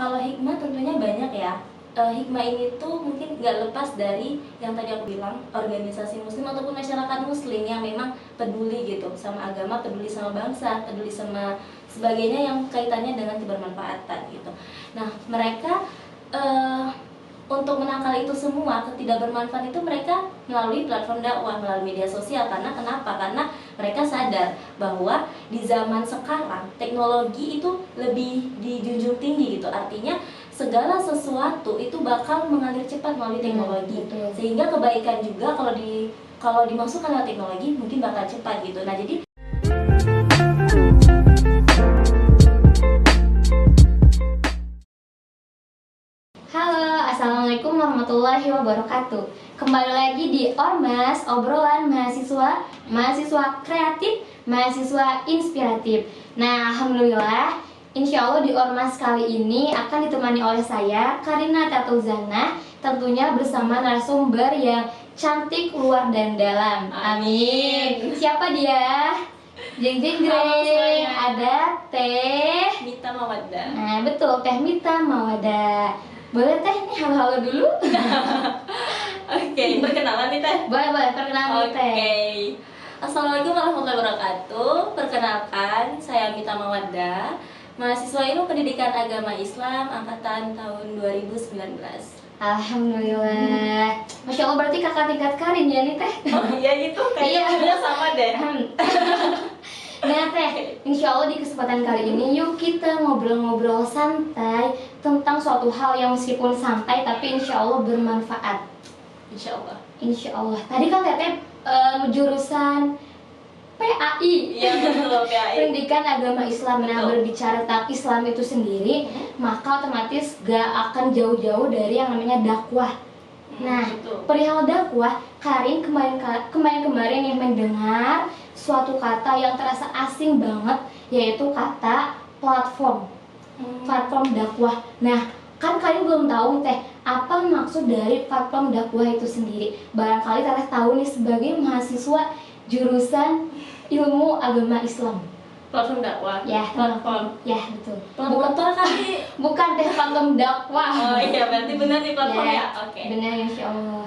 Kalau hikmah tentunya banyak ya. Hikmah ini tuh mungkin nggak lepas dari yang tadi aku bilang, organisasi muslim ataupun masyarakat muslim yang memang peduli gitu sama agama, peduli sama bangsa, peduli sama sebagainya yang kaitannya dengan kebermanfaatan gitu. Nah, mereka untuk menangkal itu semua ketidakbermanfaatan itu mereka melalui platform dakwah, melalui media sosial. Karena kenapa? Karena mereka sadar bahwa di zaman sekarang teknologi itu lebih dijunjung tinggi gitu. Artinya segala sesuatu itu bakal mengalir cepat melalui teknologi. Sehingga kebaikan juga kalau dimasukkan lewat teknologi mungkin bakal cepat gitu. Nah, jadi Assalamualaikum warahmatullahi wabarakatuh. Kembali lagi di Ormas, obrolan mahasiswa kreatif, mahasiswa inspiratif. Nah, alhamdulillah, insya Allah di Ormas kali ini akan ditemani oleh saya, Karina Tatuzana, tentunya bersama narasumber yang cantik luar dan dalam. Amin. Siapa dia? Jeng jeng jeng. Ada Teh Mita Mawaddah. Nah, betul, Teh Mita Mawaddah. Boleh Teh ini halo-halo dulu? Oke, perkenalan nih Teh. Boleh perkenalan Teh. Oke. Assalamualaikum warahmatullahi wabarakatuh. Perkenalkan, saya Mita Mawaddah, mahasiswa Ilmu Pendidikan Agama Islam angkatan tahun 2019. Alhamdulillah. Masya Allah, berarti kakak tingkat Karin ya nih Teh? Oh iya gitu, kayaknya udah sama deh. Nah Teh, insya Allah di kesempatan kali ini yuk kita ngobrol-ngobrol santai tentang suatu hal yang meskipun santai tapi insya Allah bermanfaat. Insya Allah. Insya Allah. Tadi kan Teteh jurusan PAI. Iya betul, PAI. Pendidikan Agama Islam. Nah, berbicara tentang Islam itu sendiri, maka otomatis gak akan jauh-jauh dari yang namanya dakwah. Nah, perihal dakwah, Karin kemarin yang mendengar suatu kata yang terasa asing banget, yaitu kata platform. Platform dakwah. Nah, kan Karin belum tahu Teh apa maksud dari platform dakwah itu sendiri. Barangkali Teteh tahu nih sebagai mahasiswa jurusan Ilmu Agama Islam. Platform dakwah. Ya, platform. Ya, betul. Bukan kali. Bukan Teh, platform dakwah. Oh iya, berarti benar nih platform ya. Oke. Benar insya Allah.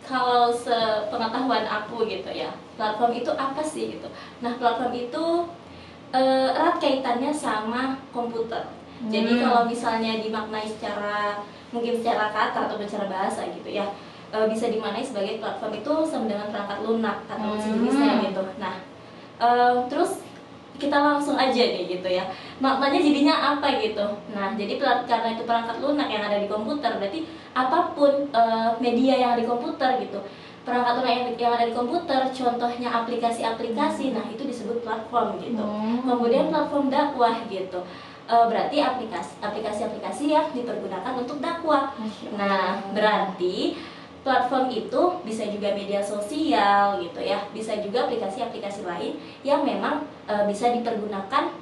Kalau sepengetahuan aku gitu ya, platform itu apa sih gitu. Nah, platform itu erat kaitannya sama komputer. Jadi kalau misalnya dimaknai mungkin secara kata atau secara bahasa gitu ya, bisa dimaknai sebagai platform itu sama dengan perangkat lunak atau sejenisnya gitu. Nah, terus kita langsung aja nih gitu ya, maknanya jadinya apa gitu. Nah, jadi karena itu perangkat lunak yang ada di komputer, berarti apapun media yang ada di komputer gitu, perangkat lunak yang ada di komputer, contohnya aplikasi-aplikasi, nah itu disebut platform gitu. Kemudian platform dakwah gitu, berarti aplikasi-aplikasi yang dipergunakan untuk dakwah. Nah, berarti platform itu bisa juga media sosial gitu ya, bisa juga aplikasi-aplikasi lain yang memang bisa dipergunakan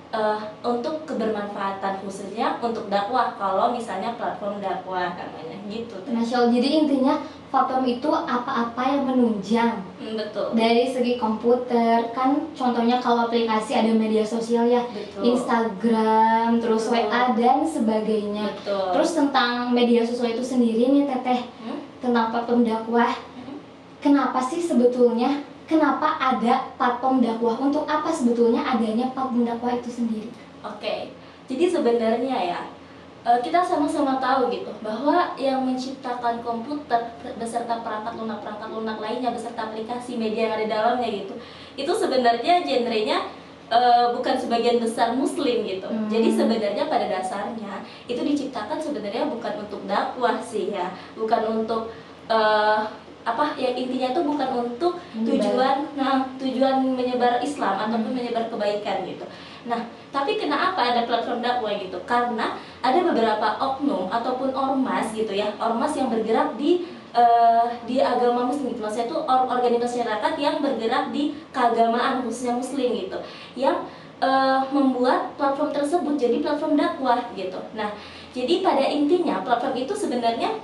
untuk kebermanfaatan, khususnya untuk dakwah. Kalau misalnya platform dakwah namanya gitu. Masya Allah, jadi intinya platform itu apa-apa yang menunjang. Betul. Dari segi komputer kan, contohnya kalau aplikasi ada media sosial ya, Instagram, terus WA dan sebagainya. Terus tentang media sosial itu sendiri nih Teteh, tentang platform dakwah, kenapa sih sebetulnya, kenapa ada platform dakwah, untuk apa sebetulnya adanya platform dakwah itu sendiri? Oke, jadi sebenarnya ya, kita sama-sama tahu gitu bahwa yang menciptakan komputer beserta perangkat lunak lainnya, beserta aplikasi media yang ada di dalamnya gitu, itu sebenarnya genrenya bukan sebagian besar muslim gitu. Jadi sebenarnya pada dasarnya itu diciptakan sebenarnya bukan untuk dakwah sih ya, bukan untuk intinya itu bukan untuk tujuan menyebar Islam ataupun menyebar kebaikan gitu. Nah, tapi kenapa ada platform dakwah gitu? Karena ada beberapa oknum ataupun ormas gitu ya, ormas yang bergerak di agama muslim gitu. Maksudnya itu organisasi masyarakat yang bergerak di keagamaan khususnya muslim gitu, yang membuat platform tersebut jadi platform dakwah gitu. Nah, jadi pada intinya platform itu sebenarnya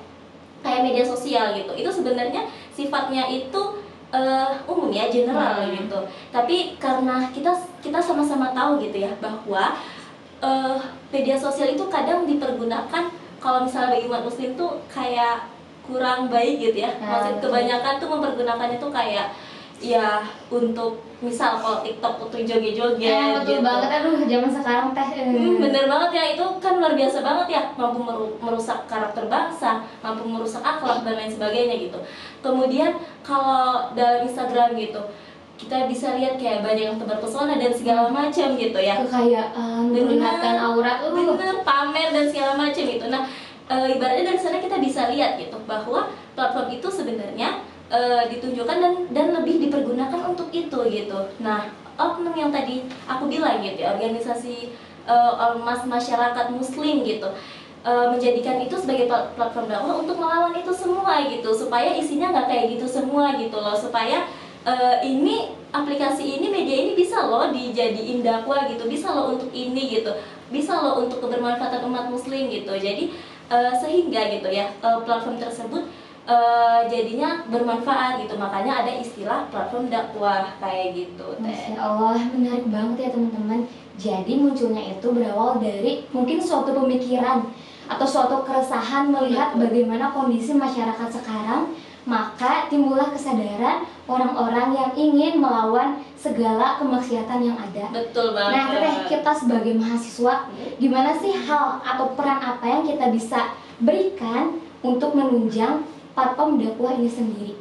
kayak media sosial gitu. Itu sebenarnya sifatnya itu umum ya, general gitu. Tapi karena kita sama-sama tahu gitu ya bahwa media sosial itu kadang dipergunakan kalau misalnya bagi umat muslim tuh kayak kurang baik gitu ya. Maksud kebanyakan tuh mempergunakannya tuh kayak ya untuk misal kalau TikTok untuk joget-joget betul gitu. banget, aduh zaman sekarang teh Bener banget ya, itu kan luar biasa banget ya, mampu merusak karakter bangsa, mampu merusak akhlak dan lain sebagainya gitu. Kemudian kalau dalam Instagram gitu, kita bisa lihat kayak banyak yang tebar pesona dan segala macam gitu ya, kekayaan, memperlihatkan aurat, bener, pamer dan segala macam itu. Nah, ibaratnya dari sana kita bisa lihat gitu bahwa platform itu sebenarnya ditunjukkan dan lebih dipergunakan untuk itu gitu. Nah, oknum yang tadi aku bilang gitu ya, organisasi ormas masyarakat muslim gitu, menjadikan itu sebagai platform dakwah untuk melawan itu semua gitu, supaya isinya nggak kayak gitu semua gitu loh, supaya ini aplikasi ini, media ini bisa loh dijadiin dakwah gitu, bisa loh untuk ini gitu, bisa loh untuk kebermanfaatan umat muslim gitu. Jadi sehingga gitu ya, platform tersebut jadinya bermanfaat gitu, makanya ada istilah platform dakwah kayak gitu. Masya Allah, menarik banget ya teman-teman. Jadi munculnya itu berawal dari mungkin suatu pemikiran atau suatu keresahan melihat bagaimana kondisi masyarakat sekarang, maka timbullah kesadaran orang-orang yang ingin melawan segala kemaksiatan yang ada. Betul banget. Nah, Teteh, kita sebagai mahasiswa, gimana sih hal atau peran apa yang kita bisa berikan untuk menunjang platform dakwah ini sendiri?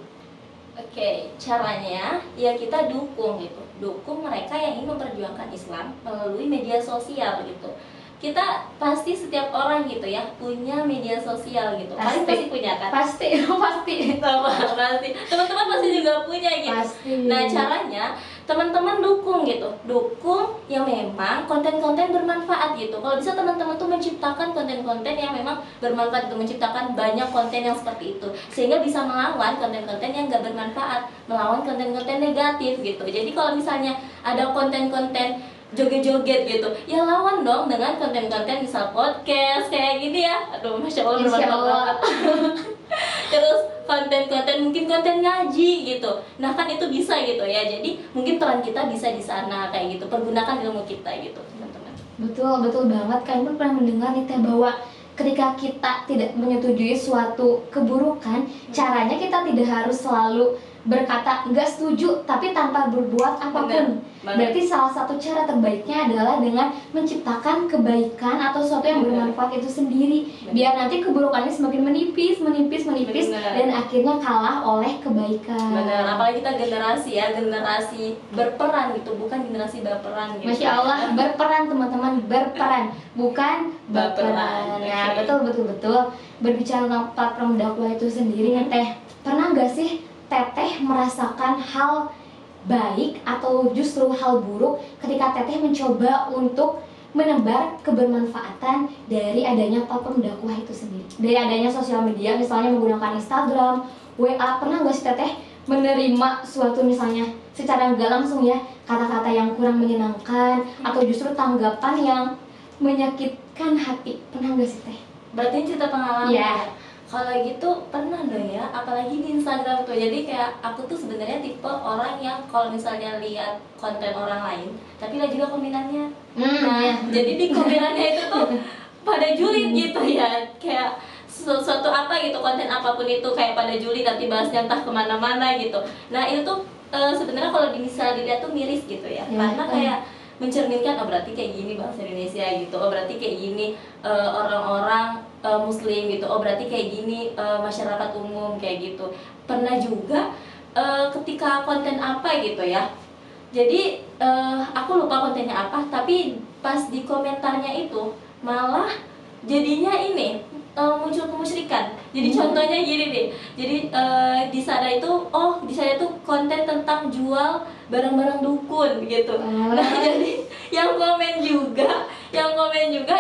Oke, caranya ya kita dukung gitu, dukung mereka yang ingin memperjuangkan Islam melalui media sosial gitu. Kita pasti setiap orang gitu ya punya media sosial gitu, kalian pasti punya kan? Pasti, pasti. Pasti. Teman-teman pasti juga punya gitu. Pasti. Nah, caranya teman-teman dukung gitu, dukung yang memang konten-konten bermanfaat gitu. Kalau bisa teman-teman tuh menciptakan konten-konten yang memang bermanfaat, itu menciptakan banyak konten yang seperti itu, sehingga bisa melawan konten-konten yang gak bermanfaat, melawan konten-konten negatif gitu. Jadi kalau misalnya ada konten-konten joget-joget gitu, ya lawan dong dengan konten-konten misal podcast kayak gini ya. Aduh, masya Allah bermanfaat banget. Terus konten-konten mungkin konten ngaji gitu, nah kan itu bisa gitu ya. Jadi mungkin peran kita bisa di sana kayak gitu, pergunakan ilmu kita gitu teman-teman. Betul banget. Kalian pernah mendengar nih Teh bahwa ketika kita tidak menyetujui suatu keburukan, caranya kita tidak harus selalu berkata enggak setuju tapi tanpa berbuat apapun. Berarti salah satu cara terbaiknya adalah dengan menciptakan kebaikan atau sesuatu yang bermanfaat itu sendiri. Biar nanti keburukannya semakin menipis dan akhirnya kalah oleh kebaikan. Benar, apalagi kita generasi berperan gitu, bukan generasi baperan gitu. Masya Allah, berperan teman-teman, berperan, bukan baperan. Ya, betul. Berbicara tentang platform dakwah itu sendiri nih Teh, pernah nggak sih Teteh merasakan hal baik atau justru hal buruk ketika Teteh mencoba untuk menebar kebermanfaatan dari adanya platform dakwah itu sendiri, dari adanya sosial media, misalnya menggunakan Instagram, WA? Pernah nggak sih Teteh menerima suatu misalnya secara nggak langsung ya, kata-kata yang kurang menyenangkan atau justru tanggapan yang menyakitkan hati? Pernah nggak sih Teh? Berarti cerita pengalaman ya? Kalau gitu pernah dong ya, apalagi di Instagram tuh. Jadi kayak aku tuh sebenarnya tipe orang yang kalau misalnya lihat konten orang lain, tapi lihat juga komenannya. Nah, jadi di komenannya itu tuh pada julid gitu ya, kayak suatu apa gitu, konten apapun itu kayak pada julid, nanti bahasnya entah kemana-mana gitu. Nah itu tuh sebenarnya kalau misalnya dilihat tuh miris gitu ya, karena kayak mencerminkan, oh berarti kayak gini bangsa Indonesia gitu, oh berarti kayak gini orang-orang muslim gitu, oh berarti kayak gini masyarakat umum kayak gitu. Pernah juga ketika konten apa gitu ya, jadi aku lupa kontennya apa, tapi pas di komentarnya itu malah jadinya ini muncul kemusyrikan. Jadi contohnya gini deh, jadi di sana itu konten tentang jual barang-barang dukun gitu. Nah jadi yang komen juga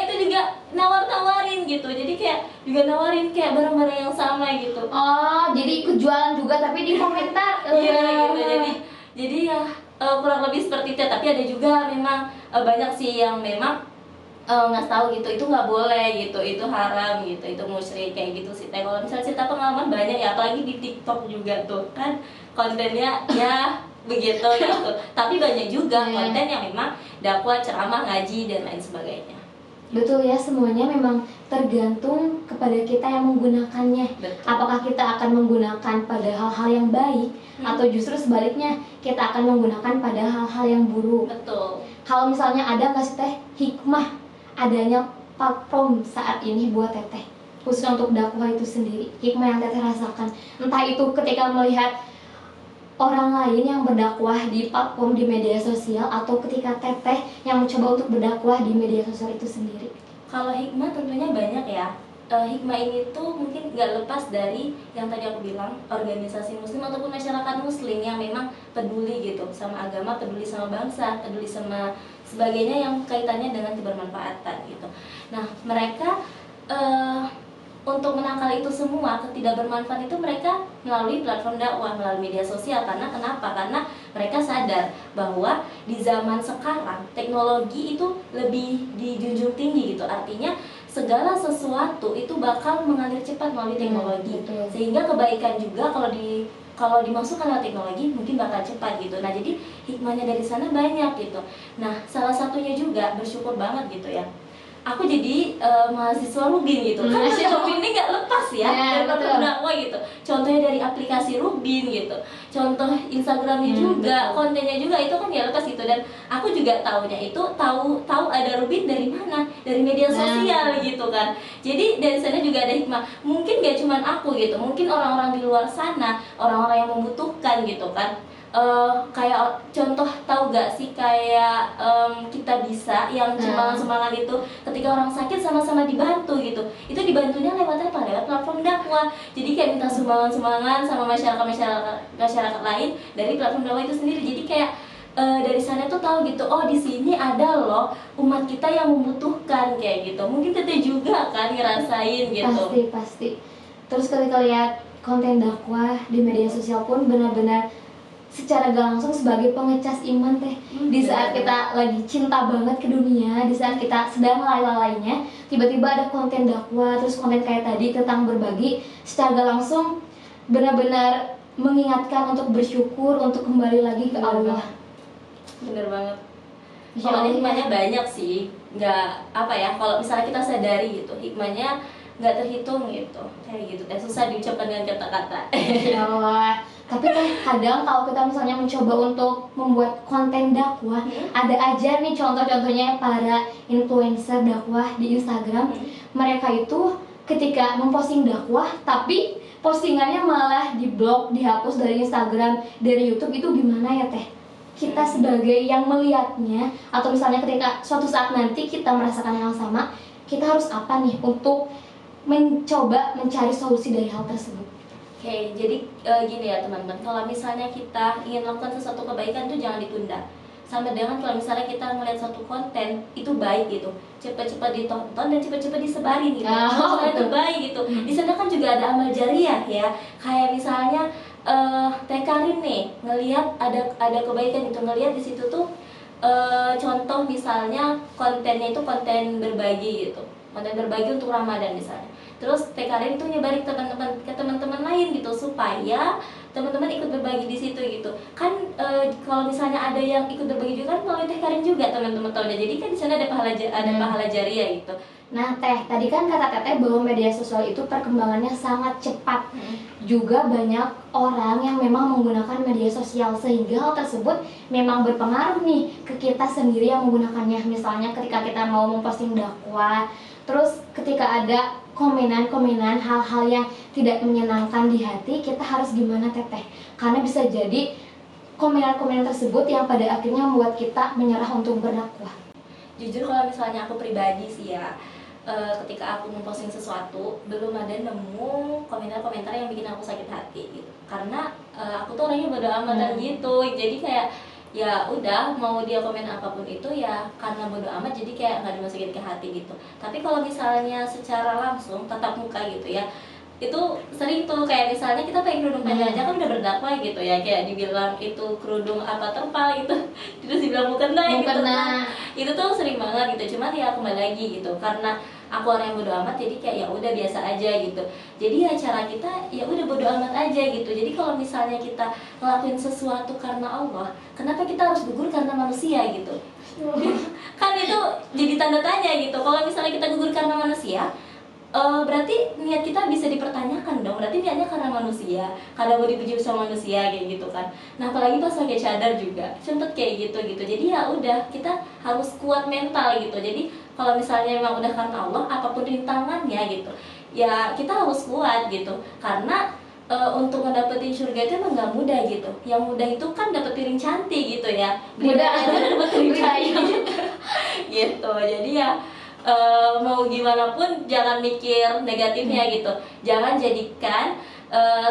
itu juga nawarin gitu. Jadi kayak juga nawarin kayak barang-barang yang sama gitu. Oh, jadi ikut jualan juga tapi di komentar. Iya gitu. Jadi ya kurang lebih seperti itu. Tapi ada juga memang banyak sih yang memang nggak tahu gitu, itu nggak boleh gitu, itu haram gitu, itu musyrik kayak gitu sih. Kalau misalnya cerita pengalaman banyak ya, apalagi di TikTok juga tuh kan kontennya ya begitu gitu. Tapi banyak juga konten yang memang dakwah, ceramah, ngaji dan lain sebagainya. Betul ya, semuanya memang tergantung kepada kita yang menggunakannya. Betul. Apakah kita akan menggunakan pada hal-hal yang baik atau justru sebaliknya kita akan menggunakan pada hal-hal yang buruk. Betul. Kalau misalnya ada nggak sih Teh hikmah adanya platform saat ini buat Teteh, khususnya untuk dakwah itu sendiri, hikmah yang Teteh rasakan, entah itu ketika melihat orang lain yang berdakwah di platform di media sosial atau ketika Teteh yang mencoba untuk berdakwah di media sosial itu sendiri. Kalau hikmah tentunya banyak ya. Hikmah ini tuh mungkin nggak lepas dari yang tadi aku bilang, organisasi muslim ataupun masyarakat muslim yang memang peduli gitu sama agama, peduli sama bangsa, peduli sama sebagainya yang kaitannya dengan kebermanfaatan gitu. Nah, mereka untuk menangkal itu semua ketidakbermanfaatan itu mereka melalui platform dakwah, melalui media sosial. Karena kenapa? Karena mereka sadar bahwa di zaman sekarang teknologi itu lebih dijunjung tinggi gitu. Artinya segala sesuatu itu bakal mengalir cepat melalui teknologi. Sehingga kebaikan juga kalau dimasukkan lewat teknologi mungkin bakal cepat gitu. Nah, jadi hikmahnya dari sana banyak gitu. Nah, salah satunya juga bersyukur banget gitu ya. Aku jadi mahasiswa Rubin gitu. Kan Rubin ini nggak lepas ya dari platform dakwah gitu. Contohnya dari aplikasi Rubin gitu. Contoh Instagramnya juga, kontennya juga itu kan nggak lepas gitu. Dan aku juga tahunya itu tahu ada Rubin dari mana? Dari media sosial gitu kan. Jadi dari sana juga ada hikmah. Mungkin gak cuman aku gitu. Mungkin orang-orang di luar sana, orang-orang yang membutuhkan gitu kan. Kayak contoh, tahu gak sih kayak Kita Bisa yang semangat itu ketika orang sakit sama-sama dibantu gitu. Itu dibantunya lewat apa? Lewat platform dakwah. Jadi kayak minta sumbangan sama masyarakat lain dari platform dakwah itu sendiri. Jadi kayak dari sana tuh tahu gitu, oh di sini ada loh umat kita yang membutuhkan kayak gitu. Mungkin Teteh juga kan ngerasain gitu. Pasti. Terus ketika lihat konten dakwah di media sosial pun benar-benar secara gak langsung sebagai pengecas iman Teh. Di saat kita lagi cinta banget ke dunia, di saat kita sedang lalai-lalainya, tiba-tiba ada konten dakwah, terus konten kayak tadi tentang berbagi, secara gak langsung benar-benar mengingatkan untuk bersyukur, untuk kembali lagi ke Allah. Bener banget. Kalau hikmahnya banyak sih, nggak apa ya, kalau misalnya kita sadari gitu, hikmahnya nggak terhitung gitu, kayak gitu. Susah diucapkan dengan kata-kata. Ya Allah. Tapi Teh, kadang kalau kita misalnya mencoba untuk membuat konten dakwah, ada aja nih contoh-contohnya para influencer dakwah di Instagram. Mereka itu ketika memposting dakwah, tapi postingannya malah diblok, dihapus dari Instagram, dari YouTube. Itu gimana ya Teh? Kita sebagai yang melihatnya, atau misalnya ketika suatu saat nanti kita merasakan hal sama, kita harus apa nih untuk mencoba mencari solusi dari hal tersebut? Oke, jadi gini ya teman-teman, kalau misalnya kita ingin melakukan sesuatu kebaikan itu jangan ditunda. Sama dengan kalau misalnya kita melihat suatu konten itu baik gitu, cepat-cepat ditonton dan cepat-cepat disebarin gitu. Itu baik gitu. Di sana kan juga ada amal jariah ya. Kayak misalnya Teh Karin nih ngelihat ada kebaikan itu, ngelihat di situ tuh contoh misalnya kontennya itu konten berbagi gitu. Konten berbagi untuk Ramadan misalnya. Terus Teh Karin itu nyebarin ke teman-teman lain gitu supaya teman-teman ikut berbagi di situ gitu. Kan kalau misalnya ada yang ikut berbagi juga kan melalui Teh Karin juga teman-teman tahunya. Jadi kan di sana ada pahala jariah gitu. Nah Teh, tadi kan kata Teteh bahwa media sosial itu perkembangannya sangat cepat. Juga banyak orang yang memang menggunakan media sosial sehingga hal tersebut memang berpengaruh nih ke kita sendiri yang menggunakannya. Misalnya ketika kita mau memposting dakwah, terus ketika ada komenan hal-hal yang tidak menyenangkan di hati, kita harus gimana Teteh? Karena bisa jadi komenan tersebut yang pada akhirnya membuat kita menyerah untuk berdakwah. Jujur kalau misalnya aku pribadi sih ya, ketika aku memposting sesuatu belum ada nemu komentar-komentar yang bikin aku sakit hati gitu. Karena aku tuh orangnya bodo amatan gitu. Jadi kayak ya udah mau dia komen apapun itu ya karena bodo amat, jadi kayak nggak dimasukin ke hati gitu. Tapi kalau misalnya secara langsung tatap muka gitu ya, itu sering tuh kayak misalnya kita pakai kerudung panjang aja kan udah berdakwah gitu ya, kayak dibilang itu kerudung apa terpal gitu terus dibilang mukena gitu kan. Itu tuh sering banget gitu. Cuman ya kembali lagi gitu, karena aku orang yang bodo amat jadi kayak ya udah biasa aja gitu. Jadi ya cara kita ya udah bodo amat aja gitu. Jadi kalau misalnya kita ngelakuin sesuatu karena Allah, kenapa kita harus gugur karena manusia gitu? Kan itu jadi tanda tanya gitu. Kalau misalnya kita gugur karena manusia, berarti niat kita bisa dipertanyakan dong. Berarti niatnya karena manusia, karena mau dipuji sama manusia kayak gitu kan. Nah apalagi pas pakai cadar juga sempet kayak gitu. Jadi ya udah, kita harus kuat mental gitu. Jadi kalau misalnya memang udah karena Allah, apapun rintangannya gitu, ya kita harus kuat gitu. Karena untuk ngedapetin surga itu emang gak mudah gitu. Yang mudah itu kan dapet piring cantik gitu ya. Mudah aja dapet piring cantik gitu. Jadi ya mau gimana pun jangan mikir negatifnya gitu. Jangan jadikan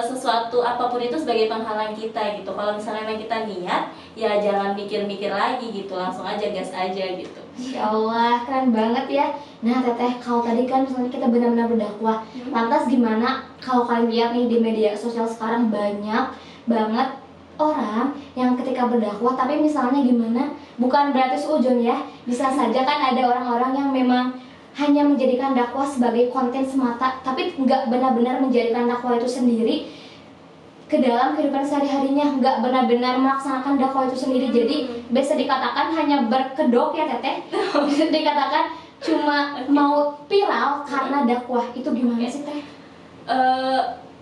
sesuatu apapun itu sebagai penghalang kita gitu. Kalau misalnya memang kita niat, ya jangan mikir-mikir lagi gitu. Langsung aja gas aja gitu. Insya Allah, keren banget ya. Nah Teteh, kalau tadi kan misalnya kita benar-benar berdakwah, lantas gimana kalau kalian lihat nih di media sosial sekarang banyak banget orang yang ketika berdakwah, tapi misalnya gimana, bukan berarti seujung ya, bisa saja kan ada orang-orang yang memang hanya menjadikan dakwah sebagai konten semata, tapi nggak benar-benar menjadikan dakwah itu sendiri ke dalam kehidupan sehari-harinya, nggak benar-benar melaksanakan dakwah itu sendiri. Jadi bisa dikatakan hanya berkedok ya Teteh. Bisa dikatakan cuma mau viral karena dakwah. Itu gimana sih Teh?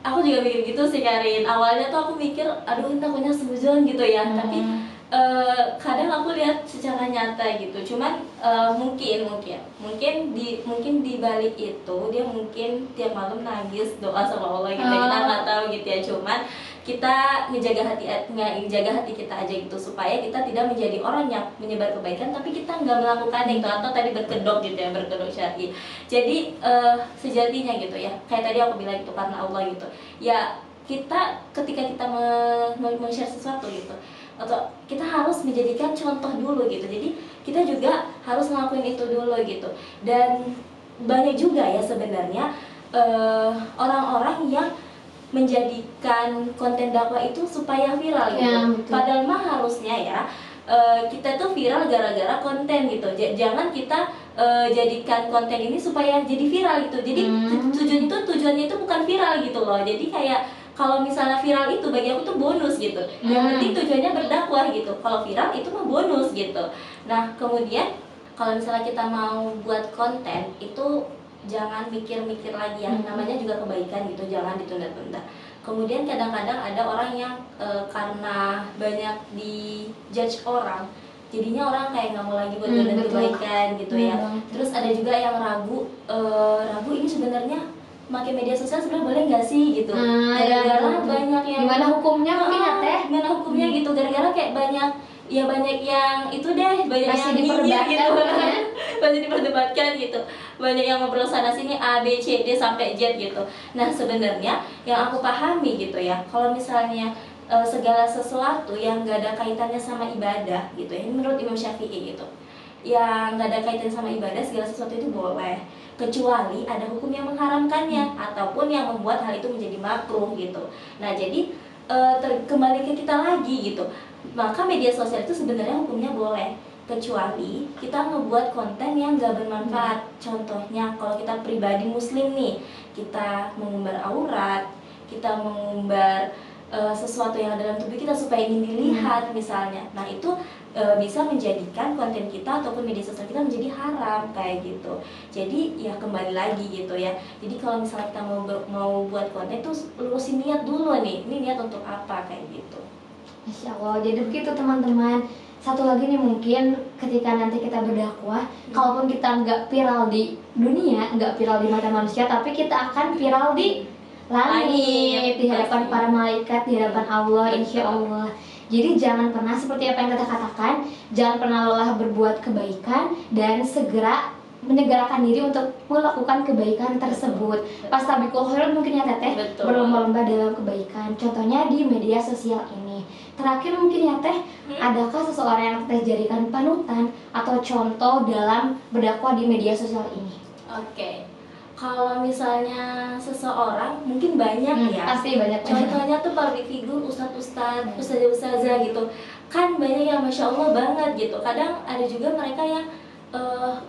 Aku juga mikir gitu sih Karin. Awalnya tuh aku mikir, aduh ini takutnya suzon gitu ya. Tapi kadang aku lihat secara nyata gitu. Cuman mungkin di balik itu dia mungkin tiap malam nangis doa sama Allah gitu. Kita nggak tahu gitu ya. Cuman kita ngejaga hati kita aja gitu, supaya kita tidak menjadi orang yang menyebar kebaikan tapi kita nggak melakukan itu, atau tadi berkedok gitu ya, berkedok syar'i. Jadi sejatinya gitu ya, kayak tadi aku bilang itu karena Allah gitu ya. Kita ketika kita men-share sesuatu gitu, atau kita harus menjadikan contoh dulu gitu. Jadi kita juga harus ngelakuin itu dulu gitu. Dan banyak juga ya sebenarnya orang-orang yang menjadikan konten dakwah itu supaya viral gitu. Ya, Padahal mah harusnya ya kita tuh viral gara-gara konten gitu. Jangan kita jadikan konten ini supaya jadi viral gitu. Jadi tujuannya itu bukan viral gitu loh. Jadi kayak kalau misalnya viral itu bagi aku tuh bonus gitu. Yang penting tujuannya berdakwah gitu. Kalau viral itu mah bonus gitu. Nah kemudian kalau misalnya kita mau buat konten itu jangan mikir-mikir lagi ya, namanya juga kebaikan gitu, jangan ditunda-tunda. Kemudian kadang-kadang ada orang yang karena banyak di-judge orang, jadinya orang kayak nggak mau lagi buat kebaikan gitu ya. Terus ada juga yang ragu ini sebenarnya pakai media sosial sebenarnya boleh nggak sih gitu. Gara-gara banyak yang gimana hukumnya mungkin ya Teh? Gimana hukumnya gitu, gara-gara kayak banyak yang itu deh, banyak masih yang diperdebatkan gitu ya? masih diperdebatkan gitu, banyak yang ngobrol sana sini A B C D sampai Z gitu. Nah sebenarnya yang aku pahami gitu ya, kalau misalnya segala sesuatu yang gak ada kaitannya sama ibadah gitu ya, ini menurut Imam Syafi'i gitu, yang gak ada kaitannya sama ibadah, segala sesuatu itu boleh, kecuali ada hukum yang mengharamkannya ataupun yang membuat hal itu menjadi makruh gitu. Nah jadi kembali ke kita lagi gitu. Maka media sosial itu sebenarnya hukumnya boleh, kecuali kita ngebuat konten yang gak bermanfaat. Contohnya kalau kita pribadi muslim nih, kita mengumbar aurat, kita mengumbar sesuatu yang ada dalam tubuh kita supaya ingin dilihat misalnya. Nah itu bisa menjadikan konten kita ataupun media sosial kita menjadi haram kayak gitu. Jadi ya kembali lagi gitu ya. Jadi kalau misalnya kita mau buat konten tuh lurusin niat dulu nih, ini niat untuk apa kayak gitu. Masya Allah, jadi begitu teman-teman. Satu lagi nih, mungkin ketika nanti kita berdakwah, kalaupun kita nggak viral di dunia, nggak viral di mata manusia, tapi kita akan viral di langit, di hadapan para malaikat, di hadapan Allah, insya Allah. Jadi jangan pernah, seperti apa yang kita katakan, jangan pernah lelah berbuat kebaikan dan segera menyegerakan diri untuk melakukan kebaikan tersebut. Fastabiqul khairat mungkin ya Teteh, berlomba-lomba dalam kebaikan. Contohnya di media sosial ini. Terakhir mungkin ya Teh, adakah seseorang yang Teteh jadikan panutan atau contoh dalam berdakwah di media sosial ini? Oke. Kalau misalnya seseorang mungkin banyak ya. Pasti banyak. Contohnya tuh public figure, ustadz-ustadz, ustazah-ustazah gitu. Kan banyak yang Masya Allah banget gitu. Kadang ada juga mereka yang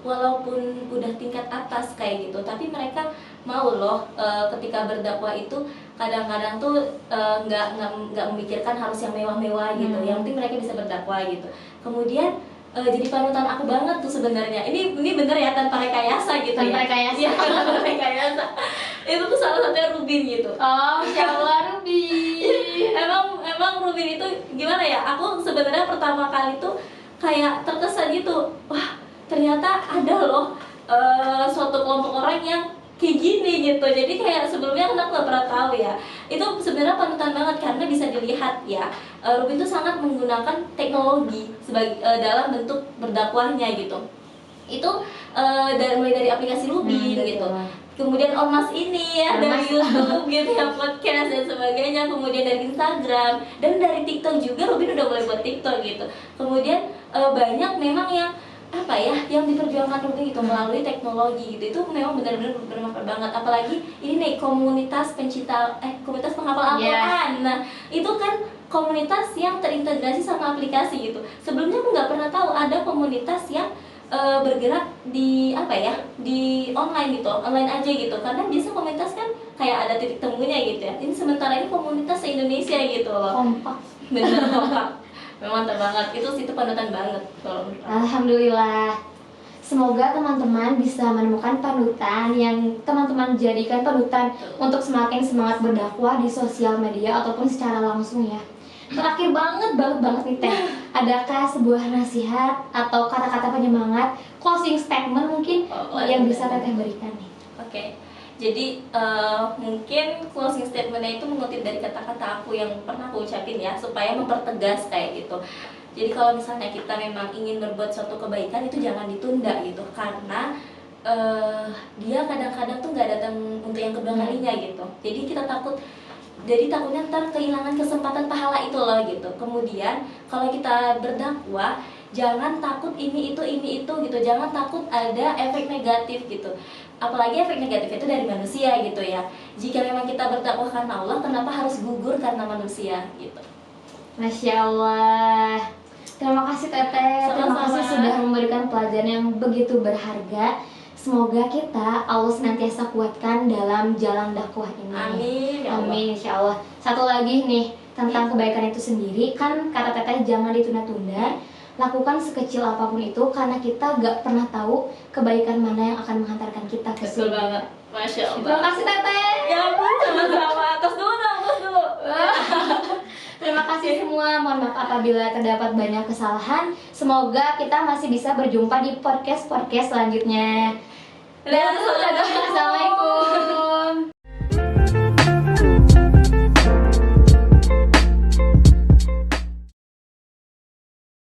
walaupun udah tingkat atas kayak gitu, tapi mereka mau loh ketika berdakwah itu kadang-kadang tuh nggak memikirkan harus yang mewah-mewah gitu. Yang penting mereka bisa berdakwah gitu. Kemudian jadi panutan aku banget tuh sebenarnya. Ini bener ya, tanpa rekayasa gitu Tanpa ya. rekayasa. Iya, tanpa rekayasa. Itu tuh salah satunya Rubin gitu. Oh, Masya Allah, Ruby. emang Rubin itu gimana ya? Aku sebenarnya pertama kali tuh kayak terkesan gitu. Wah, ternyata ada loh suatu kelompok orang yang kayak gini gitu. Jadi kayak sebelumnya aku nggak pernah tahu ya. Itu sebenarnya panutan banget karena bisa dilihat ya. Rubin itu sangat menggunakan teknologi sebagai dalam bentuk berdakwahnya gitu. Itu mulai dari aplikasi Rubin gitu. Kemudian Ormas ini ya, dari YouTube gitu ya, podcast dan sebagainya. Kemudian dari Instagram dan dari TikTok juga. Rubin udah mulai buat TikTok gitu. Kemudian banyak memang yang apa ya, yang diperjuangkan Rubin gitu melalui teknologi gitu. Itu memang benar-benar bermanfaat banget. Apalagi ini nih komunitas komunitas penghafal Al-Quran. Nah itu kan komunitas yang terintegrasi sama aplikasi gitu. Sebelumnya aku nggak pernah tahu ada komunitas yang bergerak di di online gitu, online aja gitu. Karena biasa komunitas kan kayak ada titik temunya gitu ya. Ini sementara ini komunitas se-Indonesia gitu loh. Kompak. Bener kompak. Memang mantap banget. Itu panutan banget kalau menurut aku. Alhamdulillah. Semoga teman-teman bisa menemukan panutan yang teman-teman jadikan panutan untuk semakin semangat berdakwah di sosial media ataupun secara langsung ya. Terakhir banget nih Teh, adakah sebuah nasihat atau kata-kata penyemangat, closing statement mungkin yang bisa Teteh berikan nih? Oke. Jadi mungkin closing statementnya itu mengutip dari kata-kata aku yang pernah aku ucapin ya, supaya mempertegas kayak gitu. Jadi kalau misalnya kita memang ingin berbuat suatu kebaikan itu jangan ditunda gitu, karena dia kadang-kadang tuh nggak datang untuk yang kedua kalinya gitu. Jadi takutnya ntar kehilangan kesempatan pahala itu loh gitu. Kemudian kalau kita berdakwah jangan takut ini itu gitu, jangan takut ada efek negatif gitu. Apalagi efek negatif itu dari manusia gitu ya. Jika memang kita berdakwah karena Allah, kenapa harus gugur karena manusia gitu. Masya Allah. Terima kasih Teteh. Terima kasih sudah memberikan pelajaran yang begitu berharga. Semoga kita Allah senantiasa kuatkan dalam jalan dakwah ini. Amin ya Allah. Amin insya Allah. Satu lagi nih tentang kebaikan itu sendiri, kan kata Teteh jangan ditunda-tunda. Lakukan sekecil apapun itu karena kita gak pernah tahu kebaikan mana yang akan menghantarkan kita ke surga. Betul banget. Masya Allah. Terima kasih Teteh. Ya ampun, sama-sama. Tos dulu. Terima kasih semua. Mohon maaf apabila terdapat banyak kesalahan. Semoga kita masih bisa berjumpa di podcast selanjutnya. Assalamualaikum.